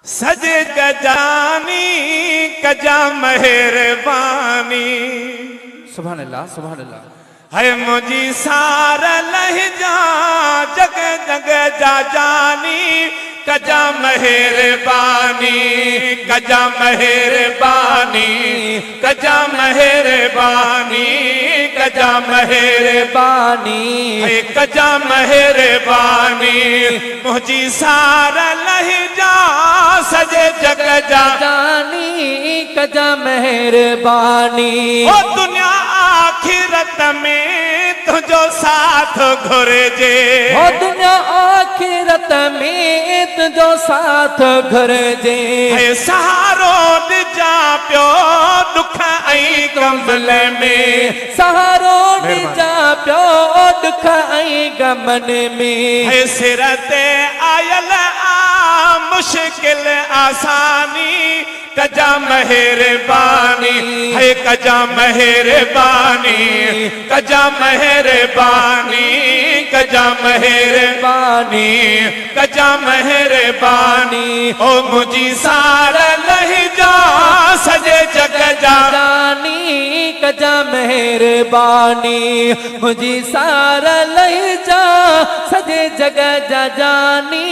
सजे गजानी कजा मेहरबानी। सुभान अल्लाह सुभान अल्लाह। है मुझी सार लहजा जग जग जा जानी कजा मेहरबानी कजा मेहरबानी कजा मेहरबानी कजा मेहरबानी कजा मेहरबानी मुझी सार लहजा सजे जग जा जानी कजा मेहरबानी। ओ दुनिया आखिरत में तुझो साथ घुरजे। ओ दुनिया आखिरत में तुझो साथ घुरजे। है सहारो जा पियो दुख ऐं गमन में। सहारो जा पियो दुख ऐं गमन में। है सिर ते आयल मुश्किल आसानी कजा मेहरबानी है कजा मेहरबानी कजा मेहरबानी कजा मेहरबानी कजा मेहरबानी। ओ मुझी सार लहजा सजे जग जा जानी कजा मेहरबानी। मुझी सारा लहजा सजे जग जा जानी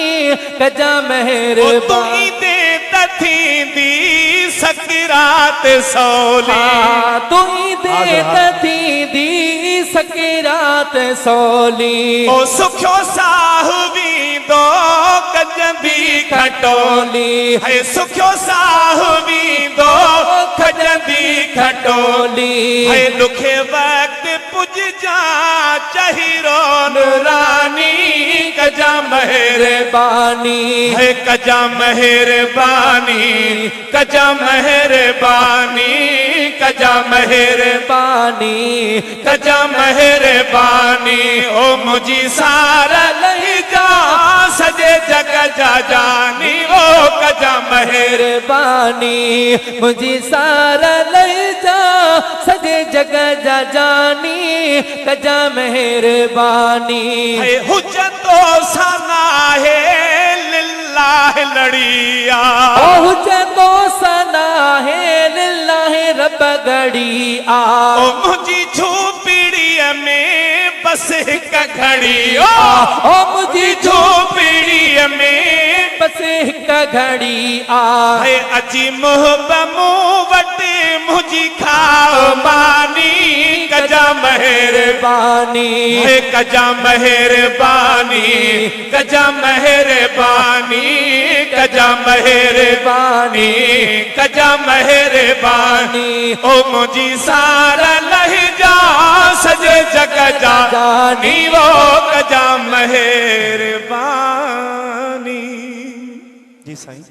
कजा मेहरबानी। दे तथी दी सकरात सौली। तू दे तथी दी सकरात सौली। ओ सुखो साहबी दो कजंदी खटोली। है सुखो साहबी दो कजंदी खटोली। है दुखे वक्त पुज जा चाहिरो नूरानी कजा मेहरबानी है कजा मेहरबानी कजा मेहरबानी कजा मेहरबानी कजा मेहरबानी। ओ मुझी सारा लहजा सजे जग जा जानी ओ कजा मेहरबानी। मुझी सारा लहजा सजे जग जा जानी कजा मेहरबानी। हुज्जतो सना है लिल्लाह लड़िया। हुज्जतो सना है लिल्लाह रब गड़िया। ओ मुझी झोपड़ी में बस एक घड़ी। ओ मुझी झोपड़ी में बस एक घड़ी आ। है अजी मुहबमू वटे मुझी खाओ मानी कजा मेहरबानी है कजा मेहरबानी कजा मेहरबानी कजा मेहरबानी कजा मेहरबानी। ओ मुझी सारा लहजा सजे जग जा जानी वो कजा मेहरबानी। जी साईं।